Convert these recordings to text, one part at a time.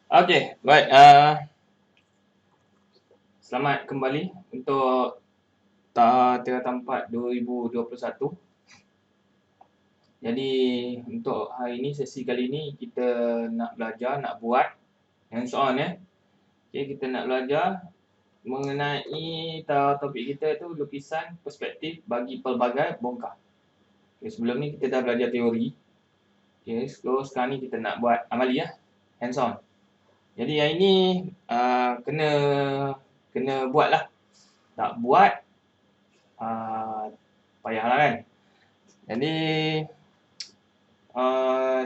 Okey, baik. Selamat kembali untuk Tirta 4 2021. Jadi untuk hari ini, sesi kali ini kita nak belajar, nak buat hands on ya. Okey, kita nak belajar mengenai topik kita tu lukisan perspektif bagi pelbagai bongkah. Okey, sebelum ni kita dah belajar teori. Okey, so sekarang ni kita nak buat amali ya, hands on. Jadi yang ini kena buatlah. Tak buat payahlah kan. Jadi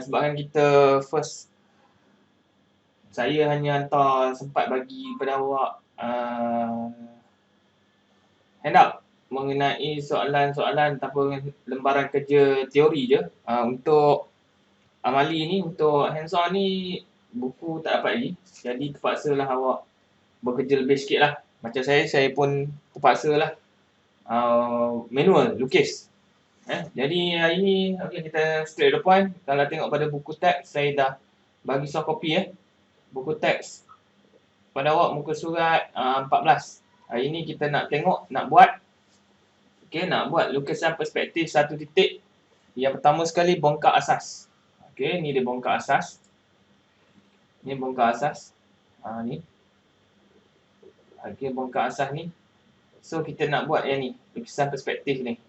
sebabkan kita first, saya hanya hantar sempat bagi pada awak handout mengenai soalan-soalan ataupun lembaran kerja teori je. Untuk amali ni, untuk hands on ni, buku tak dapat lagi. Jadi terpaksalah awak bekerja lebih sikit lah. Macam saya pun terpaksalah manual, lukis. Jadi hari ni, okay, kita straight to the point. Kalau tengok pada buku teks, saya dah bagi soft copy buku teks pada awak muka surat 14. Hari ni kita nak tengok, nak buat. Okay, nak buat lukisan perspektif satu titik. Yang pertama sekali, bongkar asas. Okay, ni dia bongkar asas. Ni bongkar asas. Ni. Okay, bongkar asas ni. So, kita nak buat yang ni, lukisan perspektif ni.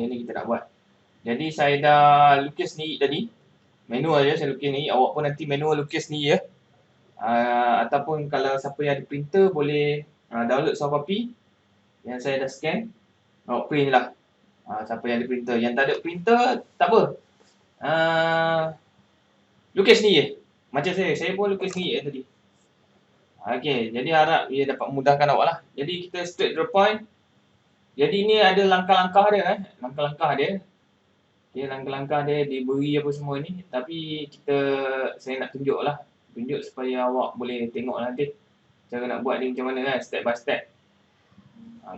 Yang ni kita nak buat. Jadi, saya dah lukis sendiri tadi. Manual je saya lukis ni. Awak pun nanti manual lukis sendiri ya. Ataupun kalau siapa yang ada printer, boleh download soft copy yang saya dah scan. Awak print lah. Siapa yang ada printer. Yang tak ada printer, tak apa. Lukis sendiri je. Macam saya pun lukis sendiri tadi. Okay, jadi harap ia dapat memudahkan awak lah. Jadi kita straight to the point. Jadi ni ada langkah-langkah dia. Langkah-langkah dia. Okay, langkah-langkah dia diberi apa semua ni. Tapi saya nak tunjuk lah. Tunjuk supaya awak boleh tengok nanti cara nak buat ni macam mana kan, step by step.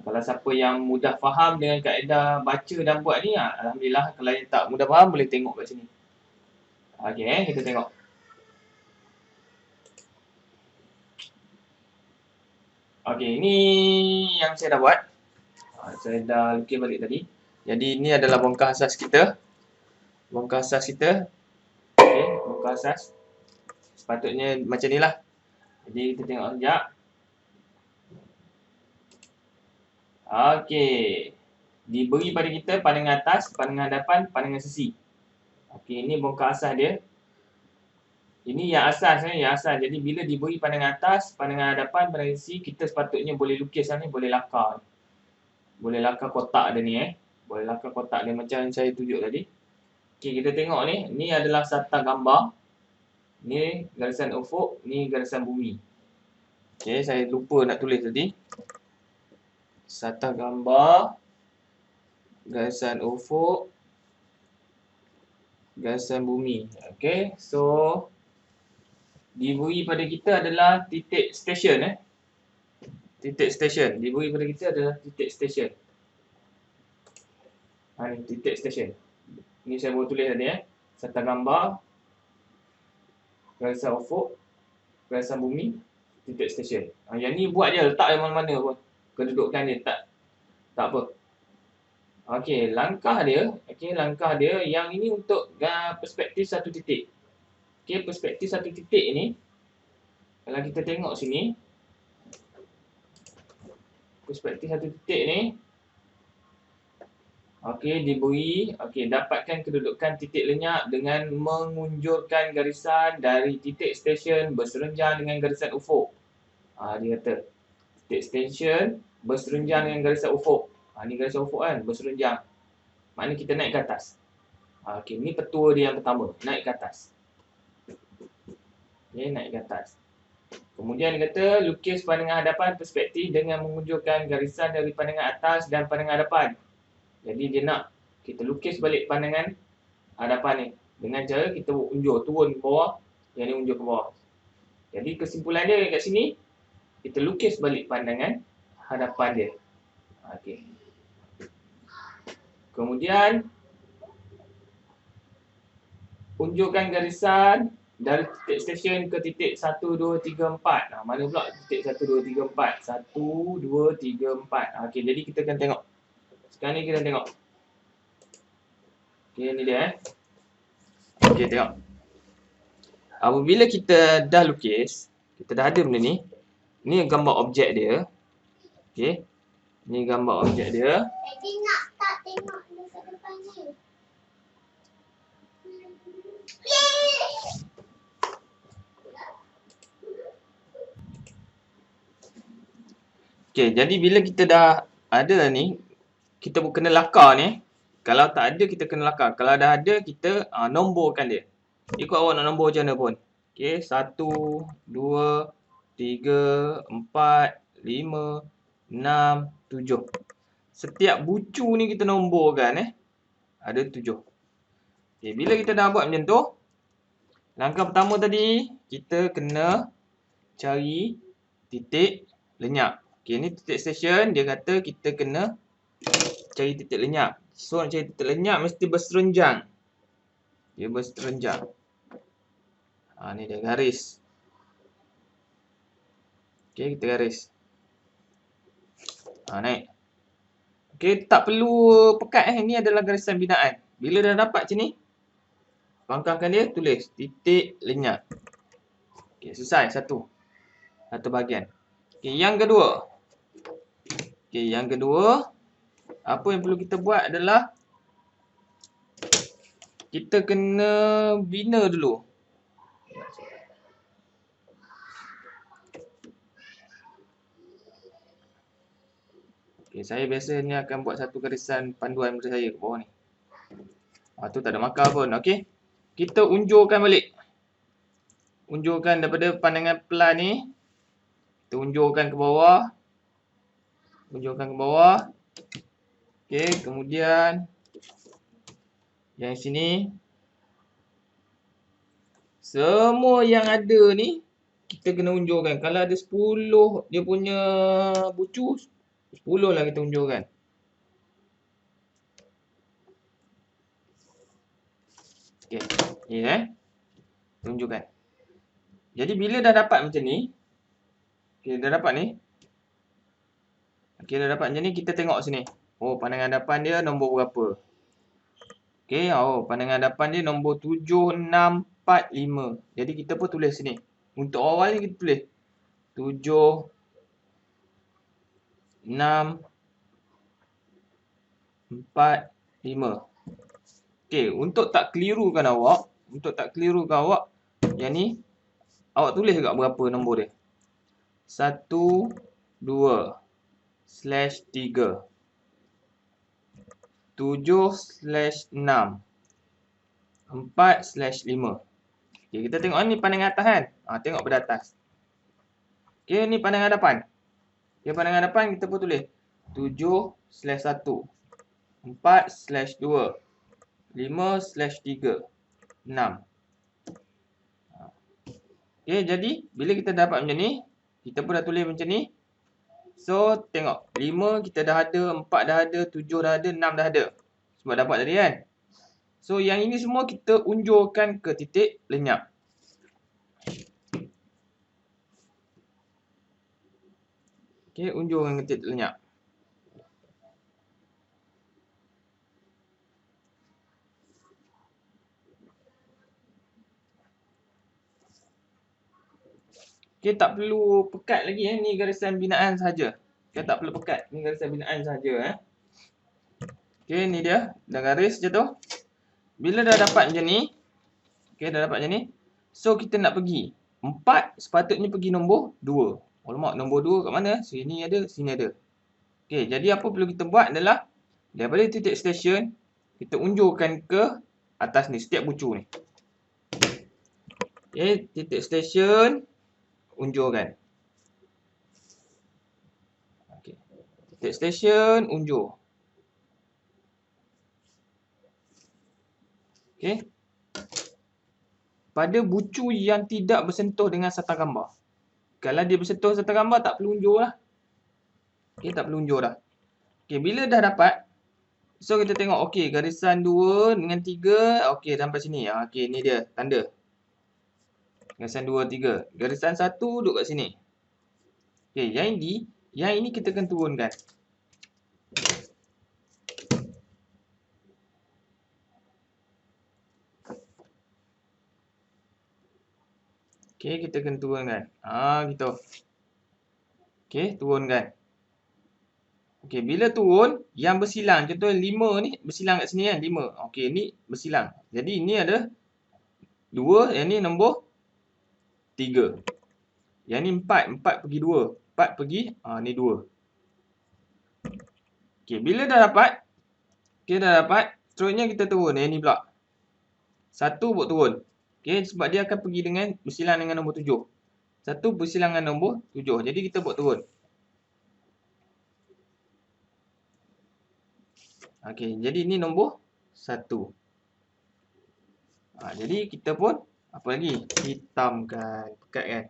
Kalau siapa yang mudah faham dengan kaedah baca dan buat ni, alhamdulillah. Kalau yang tak mudah faham, boleh tengok kat sini. Okay, kita tengok. Okay, ni yang saya dah buat. Saya dah lukis balik tadi. Jadi ni adalah bongkar asas kita. Bongkar asas kita. Okay, bongkar asas. Sepatutnya macam ni lah. Jadi kita tengok sekejap. Okay. Diberi pada kita pandangan atas, pandangan hadapan, pandangan sisi. Okay, ini bongkar asas dia. Ini yang asas yang asas. Jadi bila diberi pandangan atas, pandangan hadapan, pandangan sisi, kita sepatutnya boleh lukis ni, boleh lakar. Boleh lakar kotak dia ni Boleh lakar kotak dia macam yang saya tunjuk tadi. Okey, kita tengok ni. Ni adalah sata gambar. Ni garisan ufuk, ni garisan bumi. Okey, saya lupa nak tulis tadi. Sata gambar, garisan ufuk, garisan bumi. Okey, so diberi pada kita adalah titik stesen Titik stesen. Diberi pada kita adalah titik stesen. Ni titik stesen. Ni saya baru tulis tadi Sata gambar, garisan ufuk, garisan bumi, titik stesen. Yang ni buat je, letak di mana-mana pun. Kedudukan dia tak apa. Okey, langkah dia yang ini untuk perspektif satu titik. Okey, perspektif satu titik ni, kalau kita tengok sini, perspektif satu titik ni, okey, diberi, dapatkan kedudukan titik lenyap dengan mengunjurkan garisan dari titik stesen berserenjang dengan garisan ufuk. Dia kata, titik stesen berserenjang dengan garisan ufuk. Ni garisan ufuk kan, berserenjang. Maknanya kita naik ke atas. Okey, ni petua dia yang pertama, naik ke atas. Okey, naik ke atas. Kemudian dia kata, lukis pandangan hadapan perspektif dengan mengunjurkan garisan dari pandangan atas dan pandangan hadapan. Jadi dia nak kita lukis balik pandangan hadapan ni. Dengan cara kita unjur, turun ke bawah, yang ni unjur ke bawah. Jadi kesimpulan dia kat sini, kita lukis balik pandangan hadapan dia. Okey. Kemudian, unjurkan garisan dari titik stesen ke titik 1, 2, 3, 4. Mana pula titik 1, 2, 3, 4? 1, 2, 3, 4. Okey, jadi kita akan tengok. Sekarang ni kita tengok. Okey, ni dia Okey, tengok. Apabila kita dah lukis, kita dah ada benda ni. Ni gambar objek dia. Okey. Ni gambar objek dia. Jadi nak tak tengok dekat depan ni. Okey, jadi bila kita dah ada ni, kita pun kena lakar ni. Kalau tak ada, kita kena lakar. Kalau dah ada, kita nomborkan dia. Ikut awak nak nombor macam mana pun. Okey, 1, 2, 3, 4, 5, 6, 7. Setiap bucu ni kita nomborkan ada 7. Okey, bila kita dah buat macam tu, langkah pertama tadi, kita kena cari titik lenyap. Okey, ni titik stesen, dia kata kita kena cari titik lenyap. So, nak cari titik lenyap mesti berserenjang. Dia berserenjang. Ni dia garis. Okey, kita garis. Naik. Okey, tak perlu pekat Ini adalah garisan binaan. Bila dah dapat macam ni, pangkangkan dia, tulis titik lenyap. Okey, selesai satu bahagian. Okey, yang kedua. Apa yang perlu kita buat adalah kita kena bina dulu. Okey, saya biasanya akan buat satu garisan panduan daripada saya ke bawah ni. Tu tak ada markah pun. Okey. Kita unjurkan balik. Unjurkan daripada pandangan pelan ni. Kita unjurkan ke bawah. Okey, kemudian yang sini. Semua yang ada ni kita kena unjurkan. Kalau ada 10 dia punya bucu, 10 lah kita unjurkan. Okey, ni tunjukkan. Jadi bila dah dapat macam ni, dah dapat macam ni, kita tengok sini. Pandangan hadapan dia nombor berapa? Okey, pandangan hadapan dia nombor 7, 6, 4, 5. Jadi kita pun tulis sini. Untuk awal ni kita tulis 7, 6, 4, 5. Okey, untuk tak kelirukan awak, yang ni awak tulis dekat berapa nombor dia. 1, 2, /3. 7/6. 4/5. Okey, kita tengok ni pandangan atas kan. Tengok pada atas. Okey, ni pandangan hadapan. Okey, pandangan hadapan kita pun tulis 7/1. 4/2. 5/3. 6. Okey, jadi bila kita dapat macam ni, kita pun dah tulis macam ni. So, tengok. 5 kita dah ada, 4 dah ada, 7 dah ada, 6 dah ada. Sebab dapat tadi kan. So, yang ini semua kita unjurkan ke titik lenyap. Okey, unjurkan ke titik lenyap. Okey, tak perlu pekat lagi ni garisan binaan sahaja. Okey, tak perlu pekat. Ni garisan binaan sahaja Okey, ni dia. Dah garis je tu. Bila dah dapat macam ni. Okey, dah dapat macam ni. So, kita nak pergi. 4 sepatutnya pergi nombor 2. Alamak, nombor 2 kat mana? Sini ada, sini ada. Okey, jadi apa perlu kita buat adalah daripada titik stesen, kita unjurkan ke atas ni, setiap bucu ni. Okey, titik stesen, unjurkan. Okey. Titik stesen, unjur. Okey. Pada bucu yang tidak bersentuh dengan sata gambar. Kalau dia bersentuh sata gambar, tak perlu unjur lah. Okey, tak perlu unjur dah. Okey, bila dah dapat, so kita tengok, okey, garisan 2 dengan 3, okey, sampai sini. Okey, ni dia, tanda. Garisan 2, 3. Garisan 1 duduk kat sini. Okey, yang ini kita akan turunkan. Okey, kita akan turunkan. Gitu. Okey, turunkan. Okey, bila turun, yang bersilang, contoh 5 ni bersilang kat sini kan, 5. Okey, ni bersilang. Jadi ini ada 2, yang ni nombor 3. Yang ni 4, 4 pergi 2. 4 pergi, ni 2. Okey, bila dah dapat, seterusnya kita turun. Yang ni pula. 1 buat turun. Okey, sebab dia akan pergi dengan bersilang dengan nombor 7. 1 bersilang dengan nombor 7. Jadi kita buat turun. Okey, jadi ini nombor 1. Jadi kita pun apa lagi? Hitamkan, pekatkan.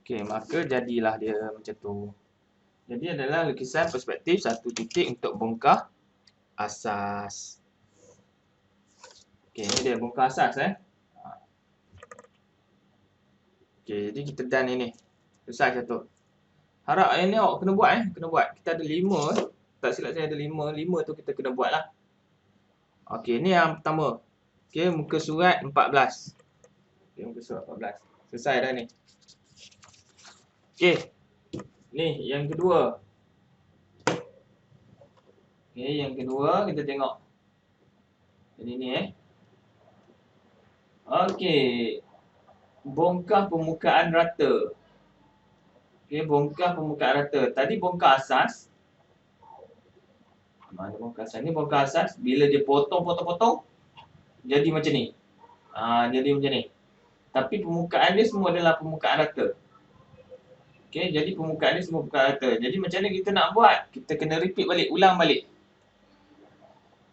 Okey, maka jadilah dia macam tu. Jadi adalah lukisan perspektif 1 titik untuk bongkar asas. Okey, ni dia bongkar asas Okey, jadi kita done ini. Selesai satu. Harap yang ni awak kena buat kena buat. Kita ada 5 tak silap saya ada 5. 5 tu kita kena buat lah. Okey, ni yang pertama. Okey, muka surat 14. Okey, muka surat 14. Selesai dah ni. Okey. Ni yang kedua. Okey, yang kedua kita tengok. Jadi ni Okey. Bongkar permukaan rata. Okey, bongkar permukaan rata. Tadi bongkar asas. Mana bongkar asas? Ni bongkar asas. Bila dia potong, jadi macam ni. Jadi macam ni. Tapi permukaan dia semua adalah permukaan rata. Okey, jadi permukaan dia semua permukaan rata. Jadi macam mana kita nak buat? Kita kena repeat balik, ulang balik.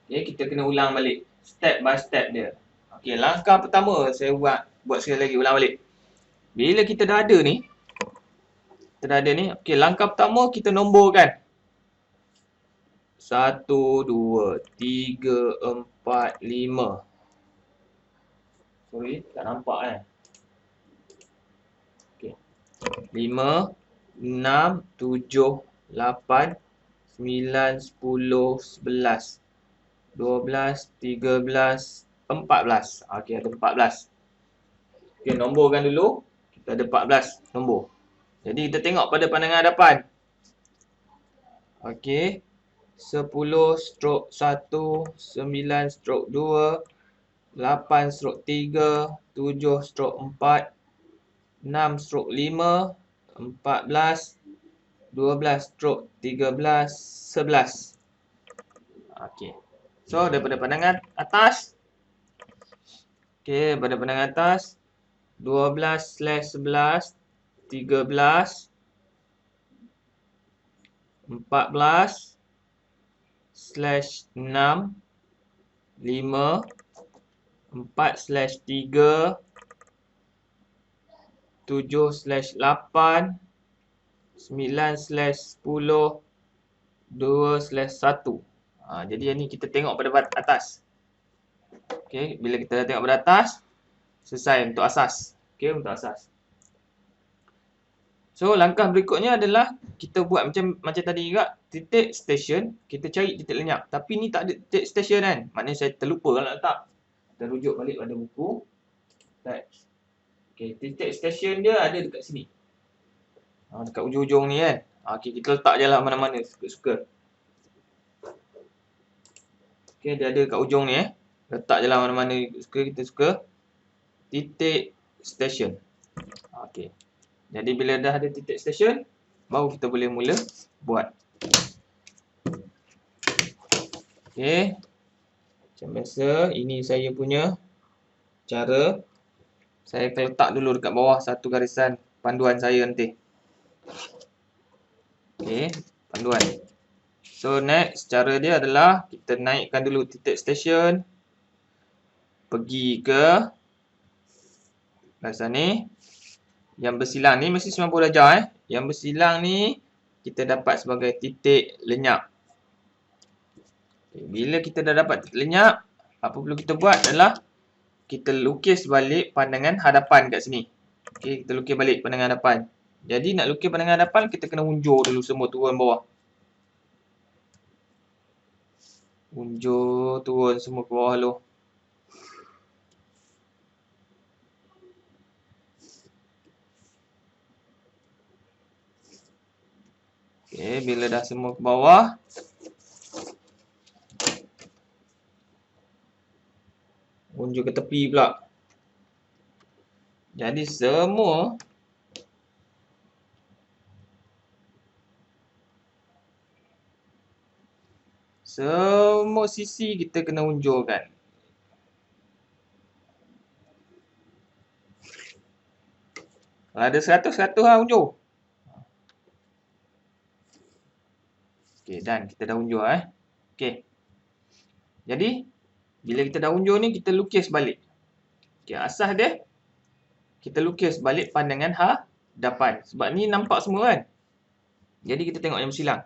Okey, kita kena ulang balik. Step by step dia. Okey, langkah pertama saya buat sekali lagi, ulang balik. Bila kita dah ada ni, okey, langkah pertama kita nomborkan. 1, 2, 3, 4, 5. Sorry, tak nampak 5, 6, 7, 8, 9, 10, 11, 12, 13, 14. Okey, ada 14. Okey, nomborkan dulu. Kita ada 14 nombor. Jadi kita tengok pada pandangan hadapan. Okey. 10/1, 9/2, 8/3, 7/4, 6/5, 14, 12/13, 11. Okey. So, daripada pandangan atas. Okey, pada pandangan atas. 12/11, 13, 14/6, 5, 4/3, 7/8, 9/10, 2/1. Jadi yang ni kita tengok pada atas. Okey, bila kita dah tengok pada atas, selesai untuk asas. Okey, untuk asas. So, langkah berikutnya adalah kita buat macam tadi juga, titik station, kita cari titik lenyap. Tapi ni tak ada titik station kan? Maknanya saya terlupa kalau nak letak. Kita rujuk balik pada buku. Okey, titik station dia ada dekat sini. Dekat ujung-ujung ni kan. Okey, kita letak je lah mana-mana suka-suka. Okey, dia ada kat ujung ni Letak je lah mana-mana kita suka. Titik station. Okey. Jadi bila dah ada titik station, baru kita boleh mula buat. Okey. Macam biasa, ini saya punya cara. Saya akan letak dulu dekat bawah satu garisan panduan saya nanti. Okey, panduan. So next cara dia adalah kita naikkan dulu titik stesen. Pergi ke garisan ni. Yang bersilang ni mesti 90 darjah Yang bersilang ni kita dapat sebagai titik lenyap. Okay, bila kita dah dapat titik lenyap, apa perlu kita buat adalah kita lukis balik pandangan hadapan kat sini. Okey, kita lukis balik pandangan hadapan. Jadi nak lukis pandangan hadapan kita kena unjur dulu semua turun bawah. Unjur turun semua ke bawah dulu. Okey, bila dah semua ke bawah, unjur ke tepi pula. Jadi semua sisi kita kena unjurkan. Kalau ada 100 lah unjur. Okey, dan kita dah unjur Okey. Jadi bila kita dah unjur ni kita lukis balik. Okey, asas dia kita lukis balik pandangan hadapan. Sebab ni nampak semua kan. Jadi kita tengok yang bersilang.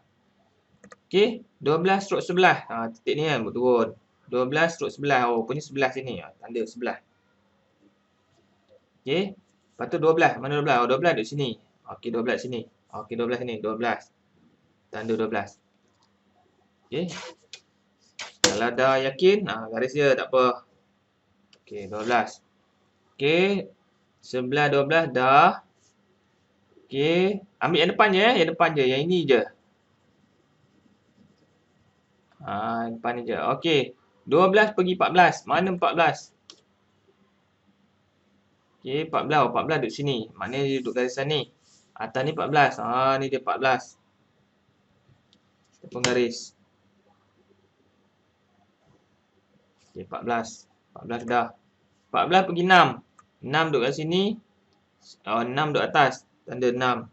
Okey, 12/11. Titik ni kan turun. 12/11. Oh, punya sebelah sini. Tanda sebelah. Okey. Lepas tu 12. Mana 12? Oh, 12 duduk sini. Okey, 12 sini. Okey, 12 sini. 12. Tanda 12. Okey. Kalau dah yakin, garis dia tak apa. Okey, 12. Okey. Sebelah 12 dah. Okey. Ambil yang depan je Yang depan je. Yang ini je. Depan ni je. Okey. 12 pergi 14. Mana 14? Okey, 14. Oh, 14 duduk sini. Maknanya dia duduk garisan ni. Atas ni 14. Ni dia 14. Kita pun garis. Okey, 14. 14 dah. 14 pergi 6. 6 duduk kat sini. 6 duduk atas. Tanda 6.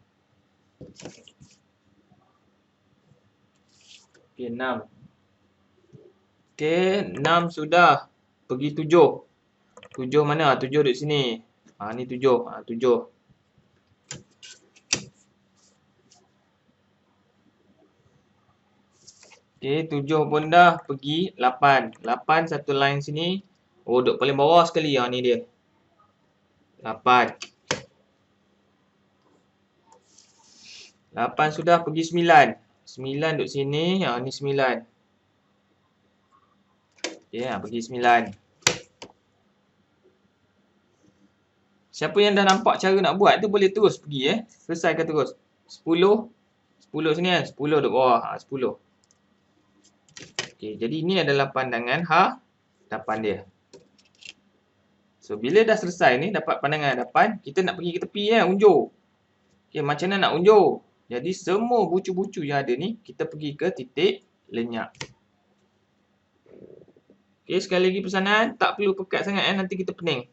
Okey, 6. Okey, 6 sudah. Pergi 7. 7 mana? 7 duduk sini. Ni 7. 7. Okey, 7 pun dah. Pergi 8. 8 satu line sini. Oh, duduk paling bawah sekali. Ni dia. 8. 8 sudah. Pergi 9. 9 duduk sini. Ni 9. Okey, pergi 9. Siapa yang dah nampak cara nak buat tu boleh terus pergi selesaikan terus. 10. 10 sini kan. 10 duduk bawah. 10. Okey, jadi ini adalah pandangan hadapan dia. So, bila dah selesai ni, dapat pandangan hadapan, kita nak pergi ke tepi unjur. Okey, macam mana nak unjur? Jadi, semua bucu-bucu yang ada ni, kita pergi ke titik lenyap. Okey, sekali lagi pesanan, tak perlu pekat sangat nanti kita pening.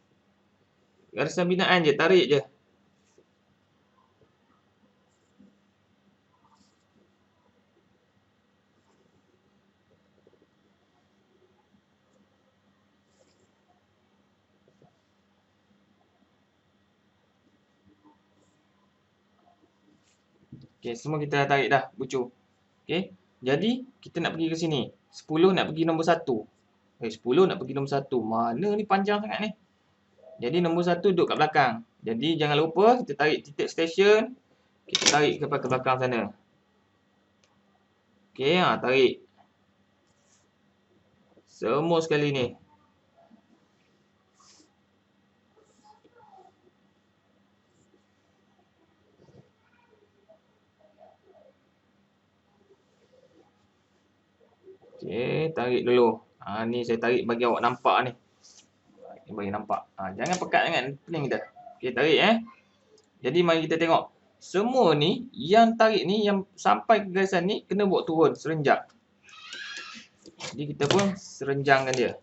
Garisan binaan je, tarik je. Okey, semua kita dah tarik dah bucu. Okey, jadi kita nak pergi ke sini. 10 nak pergi nombor 1. 10 nak pergi nombor 1. Mana ni panjang sangat ni? Jadi nombor 1 duduk kat belakang. Jadi jangan lupa kita tarik titik stesen. Kita tarik ke belakang sana. Okey, tarik. Semua sekali ni. Okey, tarik dulu. Ni saya tarik bagi awak nampak ni. Bagi nampak. Jangan pekat sangat, pening kita. Okey, tarik Jadi mari kita tengok. Semua ni yang tarik ni yang sampai ke garisan ni kena buat turun serenjak. Jadi kita pun serenjangkan dia.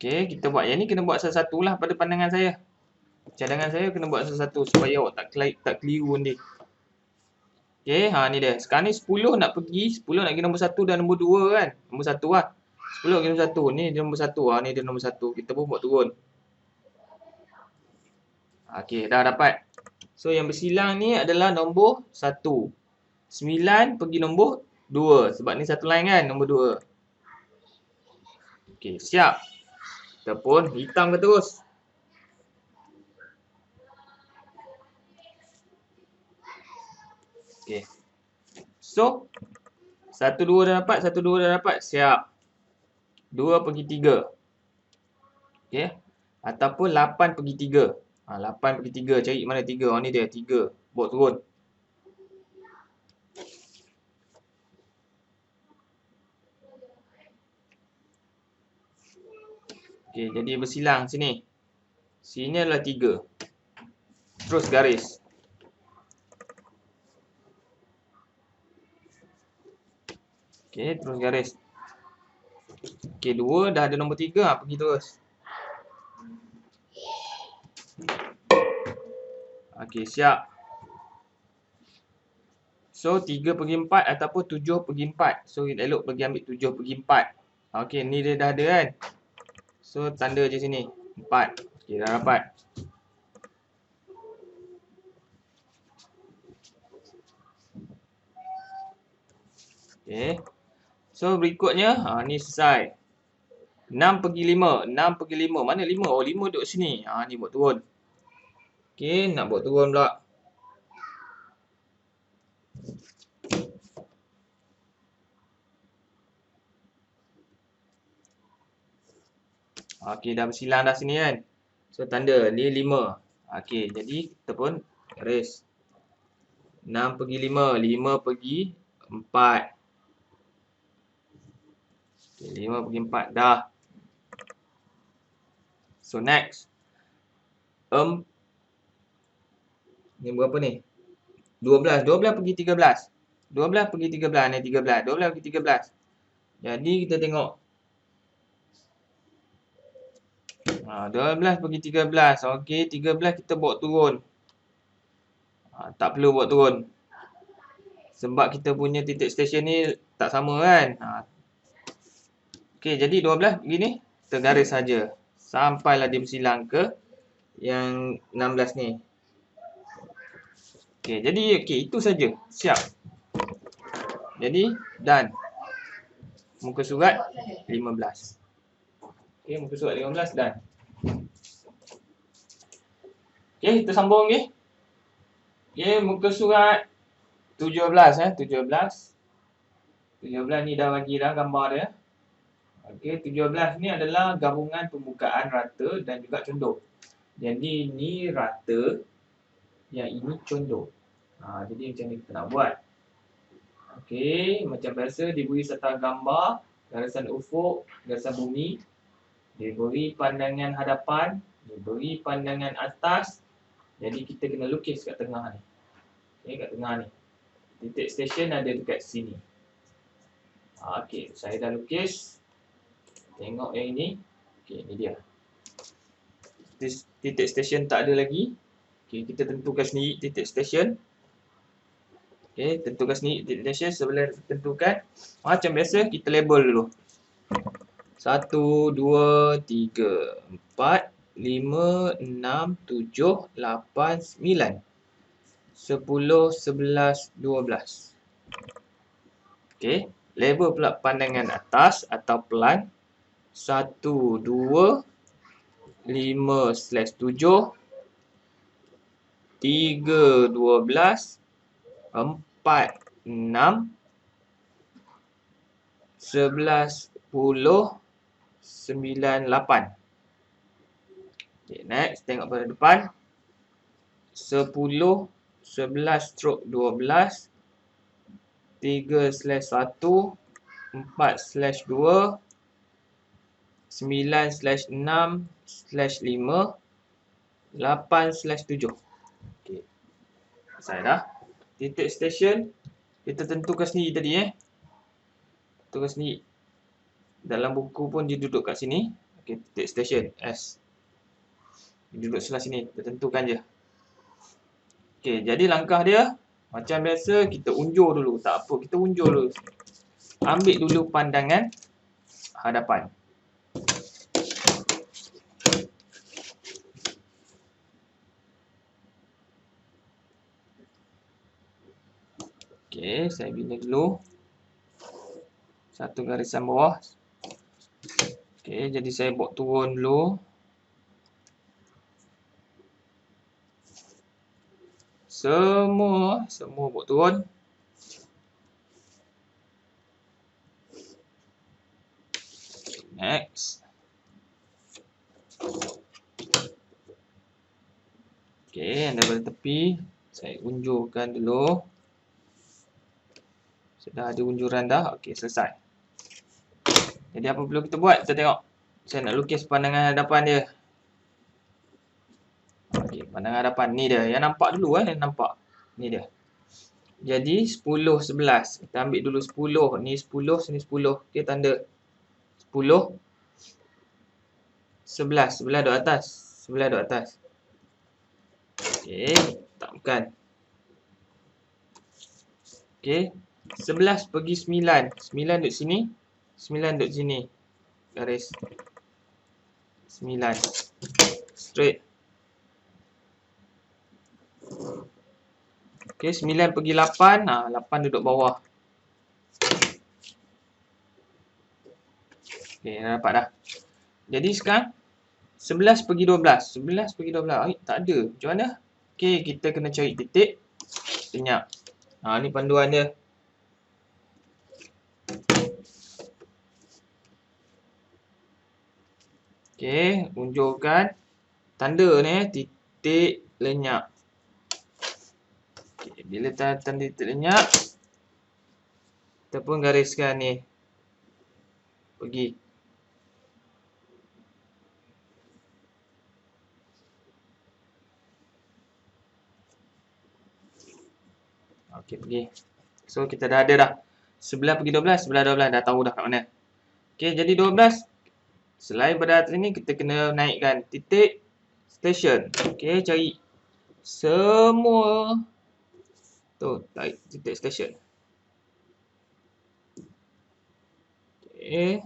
Okey, kita buat yang ni kena buat satu-satu lah pada pandangan saya. Cadangan saya kena buat satu-satu supaya awak tak keliru nanti. Okey, ni dia. Sekarang ni 10 nak pergi, 10 nak pergi nombor 1 dan nombor 2 kan. Nombor 1 lah. 10 pergi nombor 1. Ni dia nombor 1. Ni dia nombor 1. Kita pun buat turun. Okey, dah dapat. So, yang bersilang ni adalah nombor 1. 9 pergi nombor 2. Sebab ni satu line kan, nombor 2. Okey, siap. Kita pun hitam ke terus. Okey. So, 1, 2 dah dapat, 1, 2 dah dapat. Siap. 2 pergi 3. Okey. Ataupun 8 pergi 3. 8 pergi 3. Cari mana 3. Ni dia, 3. Bawa turun. Okey, jadi bersilang sini. Sini adalah 3. Terus garis. Okey, terus garis. Okey, 2 dah ada nombor 3. Pergi terus. Okey, siap. So, 3 pergi 4 ataupun 7 pergi 4. So, kita elok pergi ambil 7 pergi 4. Okey, ni dia dah ada kan. So, tanda je sini. 4. Okey, dah dapat. Okey. So, berikutnya, ni selesai. 6 pergi 5. 6 pergi 5. Mana 5? Oh, 5 duduk sini. Ni buat turun. Okey, nak buat turun pula. Okey, dah bersilang dah sini kan. So, tanda ni 5. Okey, jadi kita pun garis. 6 pergi 5. 5 pergi 4. Okey, 5 pergi 4. Dah. So, next. Ni berapa ni? 12. 12 pergi 13. 12 pergi 13. Ni 13. 12 pergi 13. Jadi, kita tengok. 12 pergi 13. Okey, 13 kita bawa turun. Tak perlu buat turun. Sebab kita punya titik stesen ni tak sama kan. Okey, jadi 12 begini. Kita garis saja. Sampailah dia bersilang ke yang 16 ni. Okey, jadi itu saja. Siap. Jadi, done. Muka surat 15. Okey, muka surat 15 done. Okey, kita sambung lagi. Okey, muka surat 17 17. 17 ni dah bagi dah gambar dia. Okey, 17 ni adalah gabungan pembukaan rata dan juga contoh. Jadi ni rata, yang ini contoh. Jadi macam ni kita nak buat. Okey, macam biasa diberi serta gambar, garisan ufuk, garisan bumi, diberi pandangan hadapan, diberi pandangan atas. Jadi kita kena lukis kat tengah ni. Okey, kat tengah ni. Titik stesen ada dekat sini. Okey, saya dah lukis. Tengok yang ini. Okey, ni dia. Titik stesen tak ada lagi. Okey, kita tentukan sendiri titik stesen. Okey, tentukan sendiri titik stesen sebelum tentukan. Macam biasa, kita label dulu. 1, 2, 3, 4, 5, 6, 7, 8, 9. 10, 11, 12. Okey, label pula pandangan atas atau pelan. 1, 2, 5/7, 3, 12, 4, 6, 11, 10, 9, 8. Okay, next, tengok pada depan. 10, 11/12, 3/1, 4/2, 9/6/5, 8/7. Okey. Selesai dah. Titik stesen kita tentukan sendiri tadi Tentukan sendiri. Dalam buku pun dia duduk kat sini. Okey, titik station S. Duduk sebelah sini, kita tentukan je. Okey, jadi langkah dia macam biasa kita unjur dulu. Tak apa, kita unjur dulu. Ambil dulu pandangan hadapan. Okey, saya bina dulu satu garisan bawah. Okey, jadi saya buat turun dulu. Semua buat turun. Next. Okey, daripada tepi saya unjurkan dulu. Sudah ada unjuran dah. Okey, selesai. Jadi apa perlu kita buat? Kita tengok. Saya nak lukis pandangan hadapan dia. Okey, pandangan hadapan ni dia. Yang nampak dulu nampak. Ni dia. Jadi 10 11. Kita ambil dulu 10. Ni 10, sini 10. Okey, tanda 10 11. 11 duduk atas. 11 duduk atas. Okey, letakkan. Okey. 11 pergi 9. 9 duduk sini. 9 duduk sini. Garis 9. Straight. Okey, 9 pergi 8. 8 duduk bawah. Okey, dah dapat dah. Jadi sekarang 11 pergi 12. 11 pergi 12. Tak ada. Macam mana? Okey, kita kena cari titik lenyap. Ni panduan dia. Okey, unjurkan tanda ni titik lenyap. Okey, bila tanda titik lenyap, kita pun gariskan ni. Pergi. Okey, pergi. So, kita dah ada dah. 11 pergi 12, 11 12 dah tahu dah kat mana. Okey, jadi 12. Selain pada atas ni, kita kena naikkan titik station. Okey, cari semua. Tu, tarik titik station. Okey.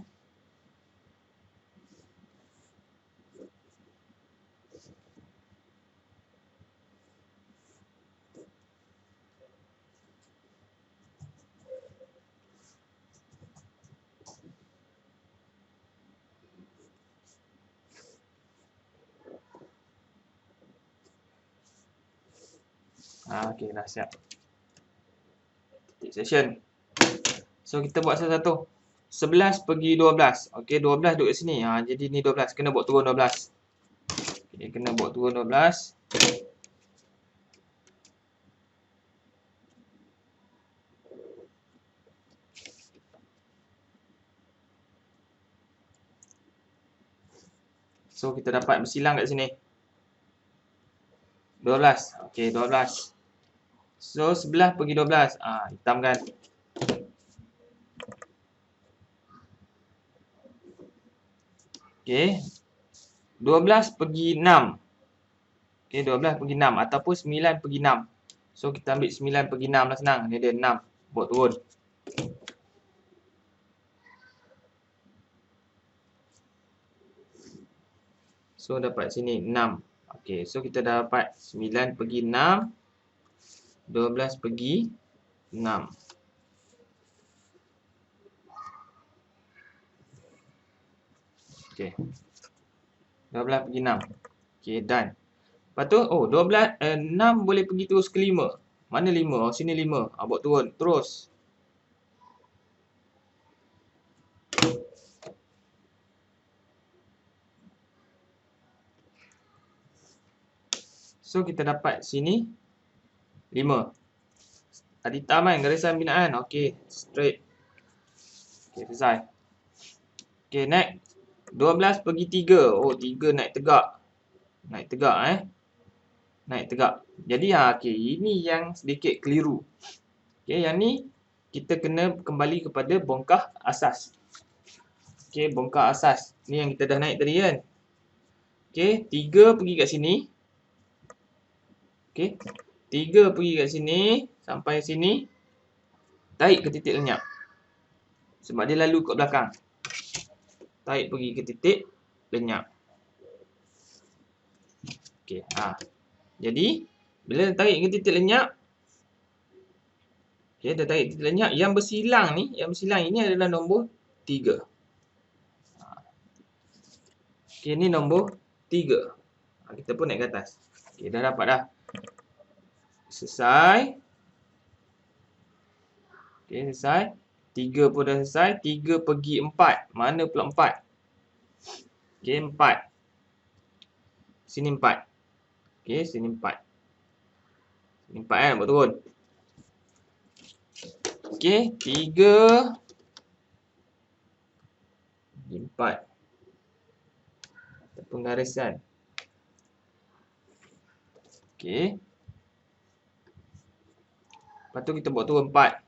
Okey, dah siap. Titik station. So, kita buat satu-satu. 11 pergi 12. Okey, 12 duduk sini. Jadi ni 12. Kena buat turun 12. Okey, kena buat turun 12. So, kita dapat bersilang kat sini. 12. Okey, 12. So, 11 pergi 12. Hitamkan. Okey. 12 pergi 6. Okey, 12 pergi 6. Ataupun 9 pergi 6. So, kita ambil 9 pergi 6 lah senang. Ni dia 6. Buat turun. So, dapat sini 6. Okey, so kita dah dapat 9 pergi 6. 12 pergi 6. Okey. 12 pergi 6. Okey, done. Lepas tu, 6 boleh pergi terus ke 5. Mana 5? Sini 5. Buat turun. Terus. So, kita dapat sini 5. Ada hitam kan garisan binaan. Okey, straight. Okey, selesai. Okey, next. 12 pergi 3. 3 naik tegak. Naik tegak Naik tegak. Jadi okey, ini yang sedikit keliru. Okey, yang ni kita kena kembali kepada bongkah asas. Okey, bongkar asas. Ni yang kita dah naik tadi kan. Okey, 3 pergi kat sini. Okey. 3 pergi kat sini sampai sini. Tarik ke titik lenyap. Sebab dia lalu kat belakang. Tarik pergi ke titik lenyap. Okey, jadi bila tarik ke titik lenyap, okey, dah tarik titik lenyap, yang bersilang ini adalah nombor 3. Okey, ni nombor 3. Kita pun naik ke atas. Okey, dah dapat dah. Selesai. Okey, selesai. 3 pun dah selesai. 3 pergi 4. Mana pula 4? Okey, 4. Sini 4. Okey, sini 4. Sini 4 kan, buat turun. Okey, 3 4. Penggarisan. Okey. Lepas tu kita buat turun 4.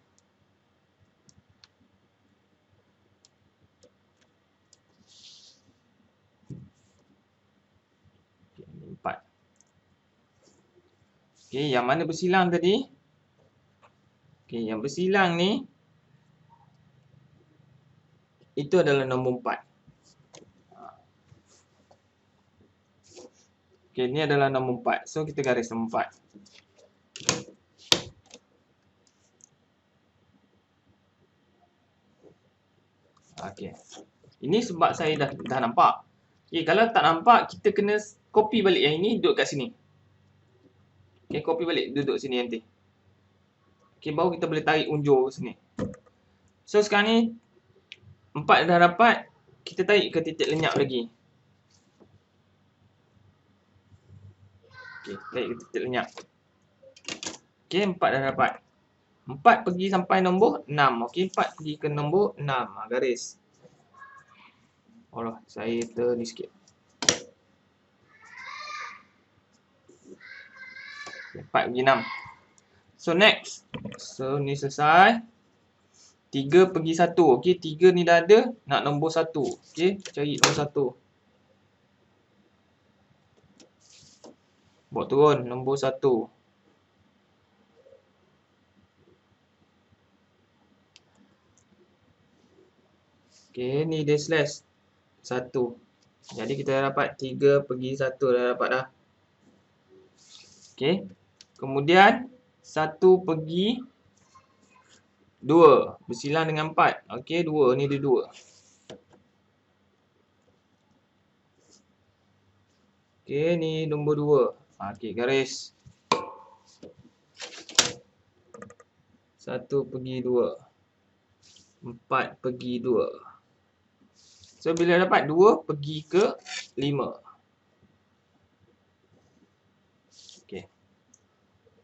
Okey, 4. Okey, yang mana bersilang tadi? Okey, yang bersilang ni itu adalah nombor 4. Okey, ni adalah nombor 4. So kita garis nombor 4. Okey. Ini sebab saya dah nampak. Okey, kalau tak nampak, kita kena copy balik yang ini, duduk kat sini. Okey, copy balik, duduk sini nanti. Okey, baru kita boleh tarik unjur ke sini. So sekarang ni 4 dah dapat, kita tarik ke titik lenyap lagi. Okey, tarik ke titik lenyap. Okey, 4 dah dapat. 4 pergi sampai nombor 6. Okey, 4 pergi ke nombor 6. Garis. Allah, saya ni sikit. 4 pergi 6. So next. So ni selesai. 3 pergi 1. Okey, 3 ni dah ada. Nak nombor 1. Okey, cari nombor 1. Buat turun nombor 1. Okey, ni dia slash 1. Jadi kita dah dapat 3 pergi 1 dah dapat dah. Okey. Kemudian 1 pergi 2 bersilang dengan 4. Okey, 2 ni dia 2. Okey, ni nombor 2. Okey, garis. 1 pergi 2. 4 pergi 2. So bila dapat 2 pergi ke 5. Okey.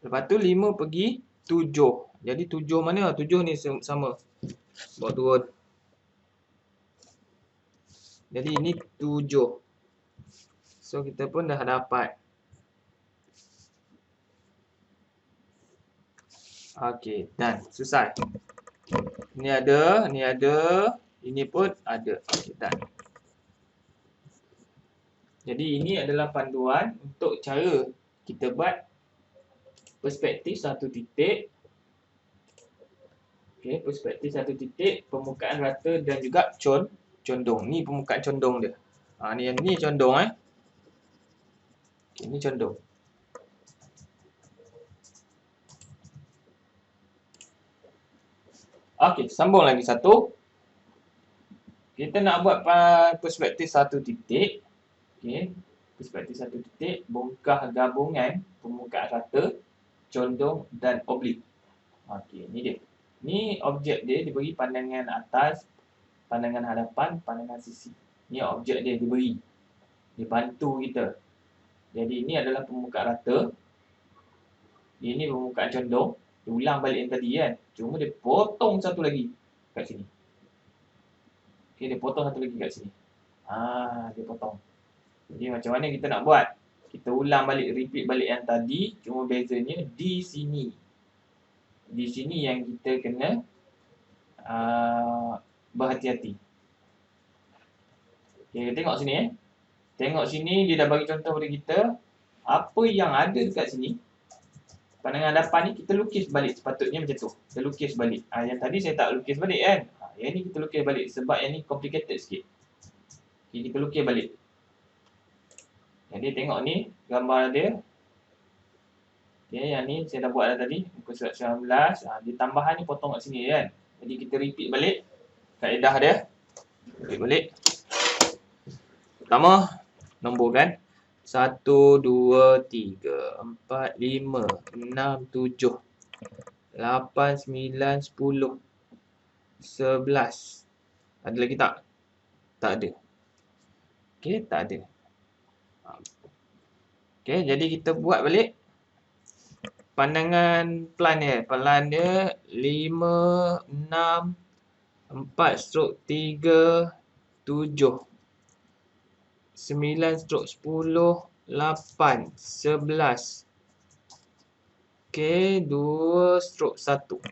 Lepas tu 5 pergi 7. Jadi 7 mana? 7 ni sama. Bawa turun. Jadi ini 7. So kita pun dah dapat. Okey, dan selesai. Ni ada, ni ada, ini pun ada. Okey, dan. Jadi ini adalah panduan untuk cara kita buat perspektif satu titik. Okey, perspektif satu titik, permukaan rata dan juga condong. Ni permukaan condong dia. Ni condong Okey, ni condong. Okey, sambung lagi satu. Kita nak buat perspektif satu titik. Okey, perspektif satu titik, bongkar gabungan permukaan rata, condong dan oblik. Okey, ni dia. Ni objek dia diberi pandangan atas, pandangan hadapan, pandangan sisi. Ni objek dia diberi. Dia bantu kita. Jadi ini adalah permukaan rata. Ini permukaan condong. Dia ulang balik yang tadi kan. Cuma dia potong satu lagi kat sini. Okey, dia potong satu lagi kat sini. Dia potong. Jadi macam mana kita nak buat? Kita ulang balik, repeat balik yang tadi. Cuma bezanya di sini. Di sini yang kita kena berhati-hati. Okay, tengok sini Tengok sini, dia dah bagi contoh pada kita. Apa yang ada dekat sini, pandangan hadapan ni kita lukis balik. Sepatutnya macam tu. Kita lukis balik. Yang tadi saya tak lukis balik kan. Yang ni kita lukis balik. Sebab yang ni complicated sikit. Okay, kita lukis balik. Jadi tengok ni, gambar dia. Okay, yang ni saya dah buat dah tadi. Muka surat 19. Dia tambahan ni potong kat sini kan. Jadi kita repeat balik kaedah dia. Repeat balik. Pertama, nombor kan. 1, 2, 3, 4, 5, 6, 7, 8, 9, 10, 11. Ada lagi tak? Tak ada. Okey, tak ada. Okey, jadi kita buat balik pandangan plan dia. Plan dia 5, 6, 4/3, 7, 9/10, 8, 11. Okey, 2/1.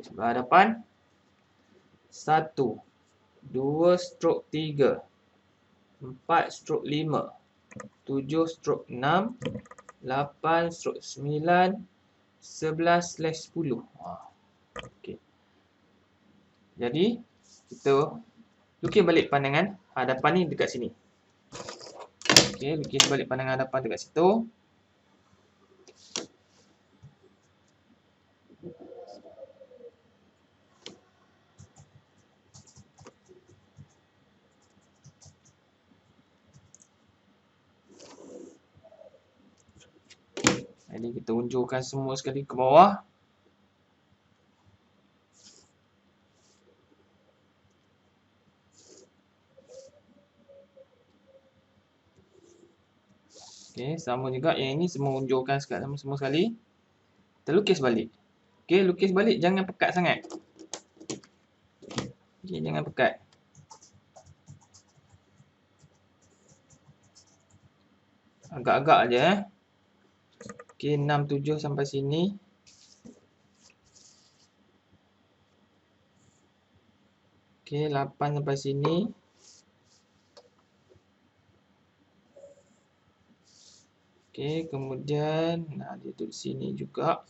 Sebelah hadapan 1, 2/3, 4/5, 7/6, 8/9, 11/10. Okey. Jadi kita lukis balik pandangan hadapan ni dekat sini. Okey, lukis balik pandangan hadapan dekat situ. Jadi kita unjurkan semua sekali ke bawah. Okey, sama juga yang ini semua unjurkan semua sekali. Kita lukis balik. Okey, lukis balik jangan pekat sangat. Okey, jangan pekat. Agak-agak aja Okey, 6, 7 sampai sini. Okey, 8 sampai sini. Okey, kemudian dia duduk sini juga.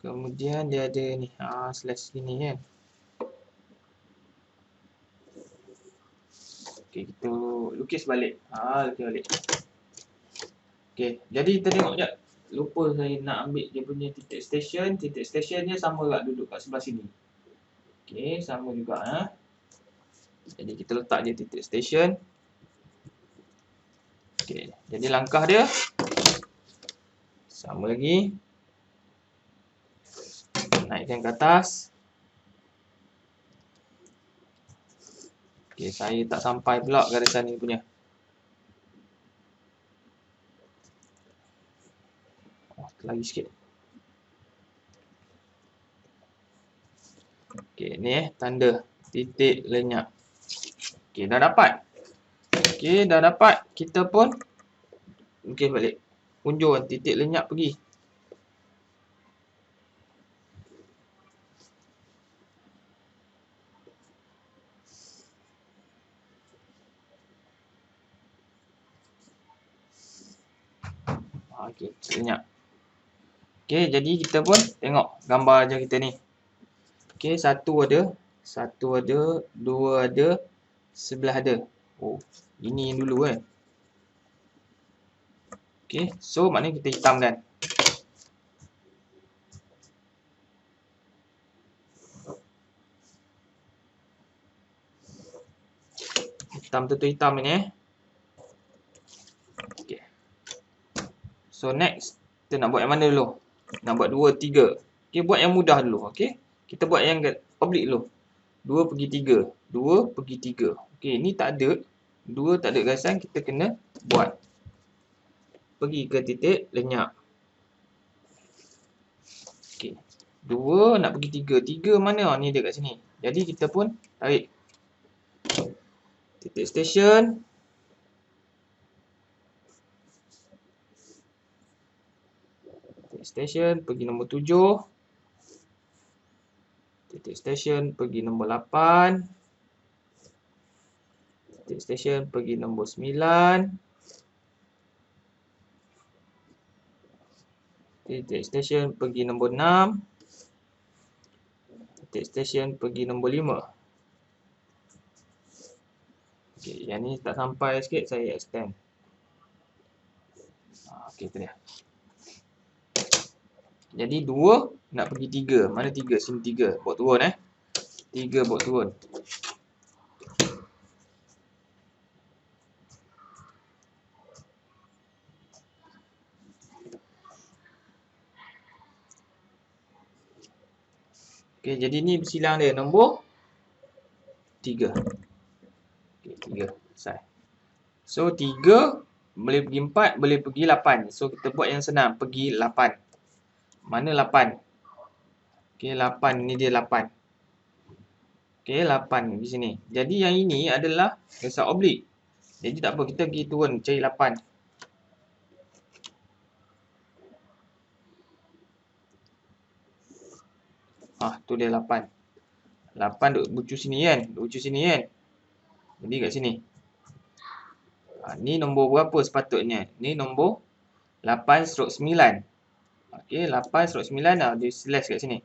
Kemudian dia ada ni, slash sini kan. Okey, kita lukis balik. Lukis balik. Okey, jadi kita tengok jap. Lupa saya nak ambil dia punya titik station. Titik station dia sama juga duduk kat sebelah sini. Okey, sama juga Jadi kita letak je titik station. Okey, jadi langkah dia sama lagi. Naikkan ke atas. Okey, saya tak sampai pula garisan ni punya. Lagi sikit. Okey, ni tanda titik lenyap. Okey, dah dapat. Okey, dah dapat. Kita pun balik. Unjur titik lenyap pergi. Okey, lenyap. Okey, jadi kita pun tengok gambar aja kita ni. Okey, satu ada, dua ada, sebelah ada. Ini yang dulu kan. Okey, so maknanya kita hitamkan. Hitam tu hitam ni Okey. So next, kita nak buat yang mana dulu? Nak buat 2, 3. Okey, buat yang mudah dulu. Okey. Kita buat yang public dulu. 2 pergi 3. 2 pergi 3. Okey, ni tak ada. 2 tak ada garisan, kita kena buat. Pergi ke titik lenyap. Okey. 2 nak pergi 3. 3 mana? Ni dia kat sini. Jadi kita pun tarik. Titik station. Station pergi nombor 7. Titik station pergi nombor 8. Titik stesen pergi nombor 9. Titik stesen pergi nombor 6. Titik stesen pergi nombor 5. Okey, yang ni tak sampai sikit, saya extend. Okey, tu dia. Jadi 2 nak pergi 3. Mana 3? Sini 3. Bawa turun 3 bawa turun. Okey, jadi ni bersilang dia nombor 3. Okey, 3. Selesai. So 3 boleh pergi 4, boleh pergi 8. So kita buat yang senang, pergi 8. Mana 8? Okey, 8 ni dia 8. Okey, 8 di sini. Jadi yang ini adalah garis oblik. Jadi tak apa, kita pergi turun cari 8. Tu dia 8. 8 duk bucu sini kan? Jadi kat sini. Ni nombor berapa sepatutnya? Ni nombor 8/9. Okey, 8/9 dah dia slash kat sini.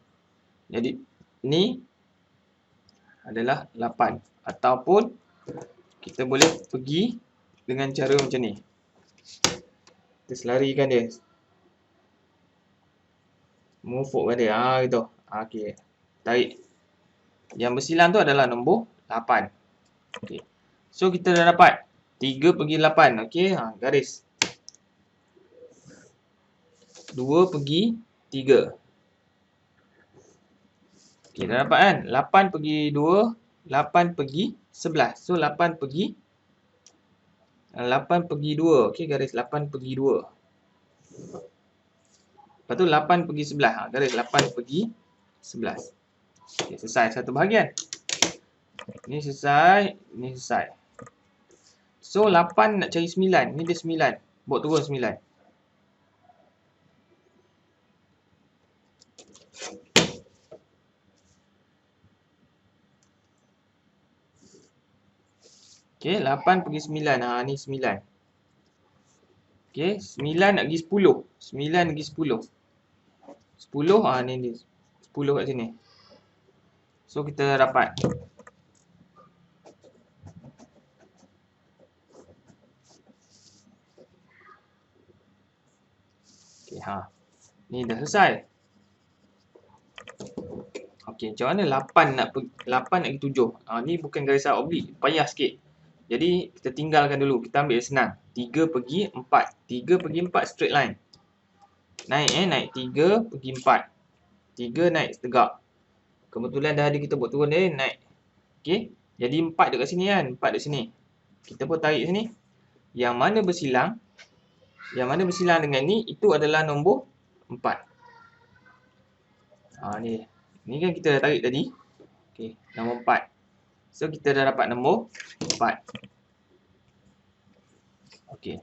Jadi ni adalah 8. Ataupun kita boleh pergi dengan cara macam ni. Kita selarikan dia. Move forward dia. Gitu. Okey. Tarik. Yang bersilang tu adalah nombor 8. Okey. So kita dah dapat 3 pergi 8. Okey, garis. 2 pergi 3. Okey, dah dapat kan? 8 pergi 2, 8 pergi 11. So 8 pergi 2. Okey, garis 8 pergi 2. Lepas tu 8 pergi 11. Garis 8 pergi 11. Okey, selesai satu bahagian. Ni selesai, ni selesai. So 8 nak cari 9. Ni dia 9. Bawa turun 9. Okey, 8 pergi 9. Ni 9. Okey, 9 nak pergi 10. 9 pergi 10. 10, ni dia. 10 kat sini. So, kita dapat. Okey, ni dah selesai. Okey, macam mana 8 nak pergi 7? Ni bukan garisan oblik, payah sikit. Jadi, kita tinggalkan dulu. Kita ambil yang senang. 3 pergi 4. 3 pergi 4 straight line. Naik naik 3 pergi 4. 3 naik tegak. Kebetulan dah ada kita buat turun dia, naik. Okey, jadi 4 dekat sini kan? 4 dekat sini. Kita pun tarik sini. Yang mana bersilang? Yang mana bersilang dengan ni, itu adalah nombor 4. Ni. Ni kan kita dah tarik tadi. Okey, nombor 4. So, kita dah dapat nombor 4. Okey,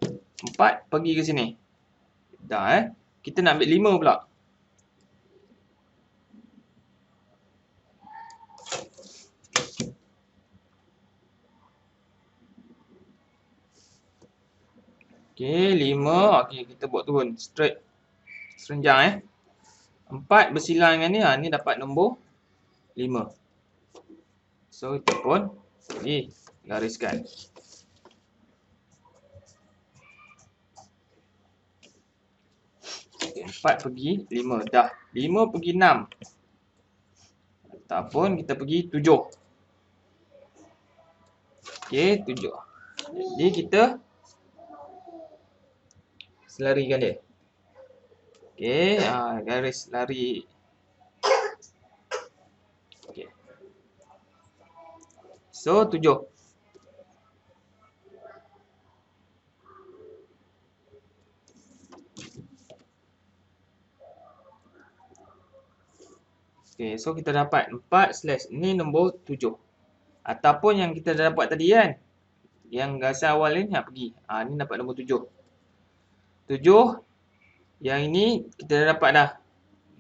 4 pergi ke sini. Dah Kita nak ambil 5 pula. Okey, 5. Okey, kita buat turun straight. Serenjang 4 bersilang dengan ni. Ni dapat nombor 5. So, kita pun gariskan. Okay, 4 pergi 5. Dah. 5 pergi 6. Ataupun kita pergi 7. Okey, 7. Jadi, kita selarikan dia. Okey, garis lari. Okey. So, 7. Okey, so kita dapat 4/ ni nombor 7. Ataupun yang kita dah dapat tadi kan. Yang garisan awal ni nak pergi. Ni dapat nombor 7. 7. Yang ini kita dah dapat dah.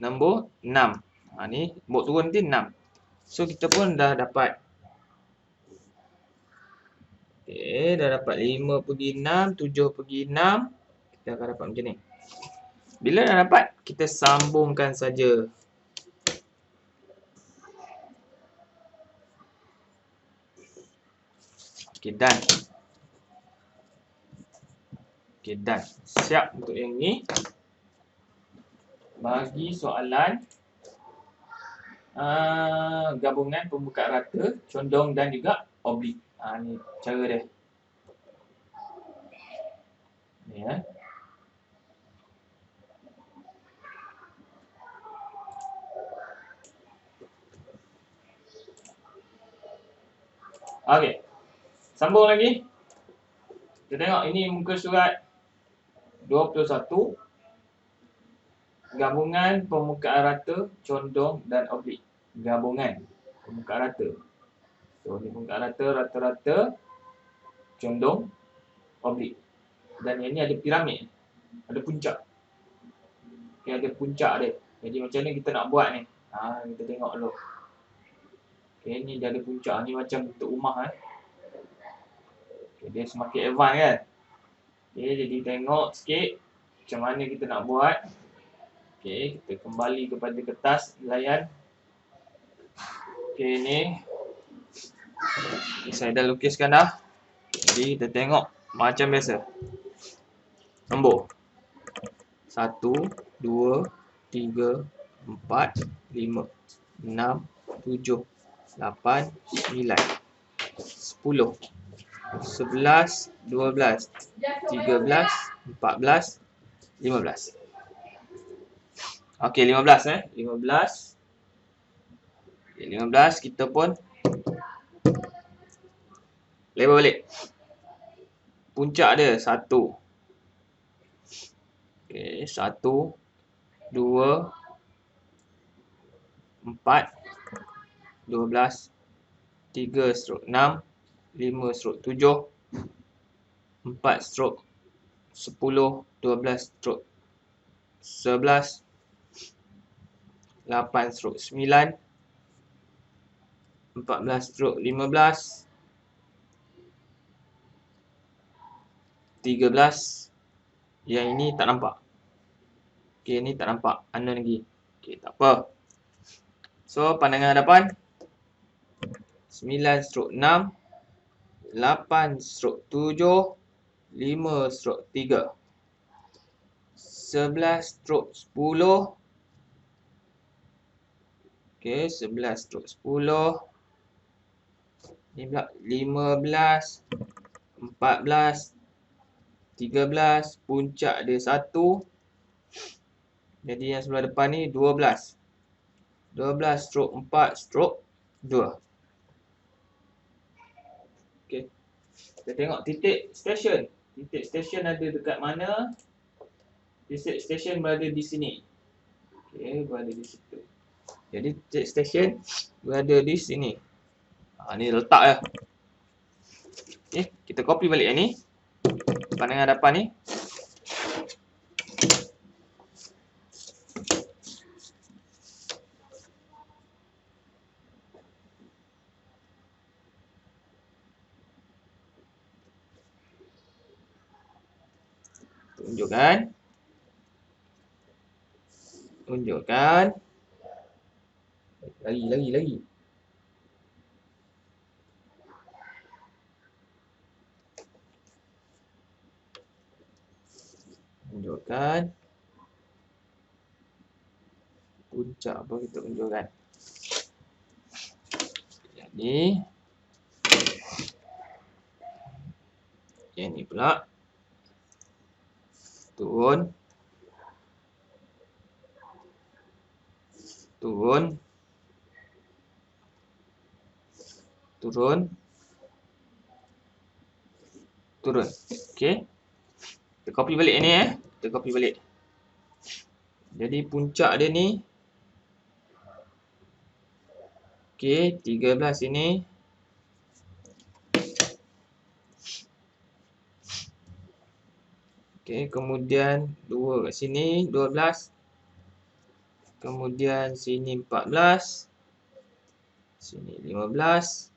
Nombor 6. Ni bawa turun nanti 6. So kita pun dah dapat Okey, dah dapat 5/6, 7/6. Kita akan dapat macam ni. Bila dah dapat, kita sambungkan saja. Okey, done. Okey, done. Siap untuk yang ni. Bagi soalan gabungan pembukaan rata, condong dan juga oblik. Ni cara dia. Ni ya. Okey. Sambung lagi. Kita tengok ini muka surat 21. Gabungan permukaan rata, condong dan oblik. Gabungan permukaan rata. So, ni permukaan rata, rata-rata, condong, oblik. Dan yang ni ada piramid. Ada puncak. Okay, ada puncak dia. Jadi macam ni kita nak buat ni. Kita tengok dulu. Okay, ni dia ada puncak. Ni macam bentuk rumah. Okay, dia semakin advance kan. Okay, jadi tengok sikit macam mana kita nak buat. Okay, kita kembali kepada kertas layan. Okay, ni. Okay, saya dah lukiskan dah. Jadi kita tengok macam biasa. Nombor 1, 2, 3, 4, 5, 6, 7, 8, 9, 10, 11, 12, 13, 14, 15. Okey, 15 15. Okay, 15 kita pun label balik. Puncak dia 1. Okey, 1, 2, 4, 12, 3/6, 5/7, 4/10, 12/11, 8/9, 14/15, 13. Yang ini tak nampak. Okey, ni tak nampak. Unknown lagi. Okey, tak apa. So, pandangan hadapan 9/6, 8/7, 5/3, 11/10. Okey, 11/10. Ni pula 15, 14, 13. Puncak dia 1. Jadi yang sebelah depan ni 12. 12/4/2. Okey. Kita tengok titik station. Titik station ada dekat mana? Titik station berada di sini. Okey, berada di situ. Jadi titik station berada di sini. Ni letak ya. Okey, kita copy balik yang ni. Pandangan hadapan ni. Tunjukkan. Lagi. Tunjukkan. Puncak apa kita tunjukkan. Jadi yang ni pula turun. Okey. Kita copy balik ni Kita copy balik. Jadi puncak dia ni. Okey, 13 sini. Okey, kemudian 2 kat sini, 12. Kemudian sini 14. Sini 15.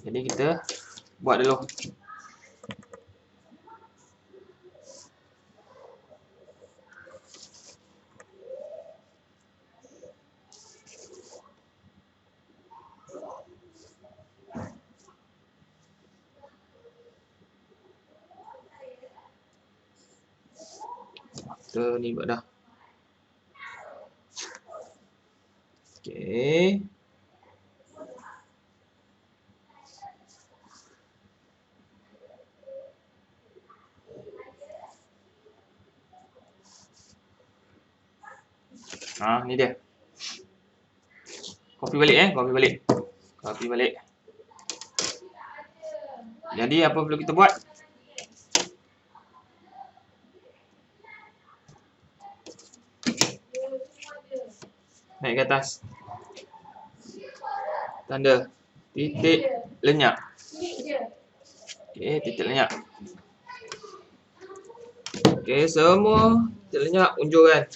Jadi kita buat dulu. Kita ni buat dah. Okey. Ni dia. Copy balik copy balik. Copy balik. Jadi apa perlu kita buat? Naik ke atas. Tanda titik lenyap. Okey, titik lenyap. Okey, semua titik lenyap unjurkan.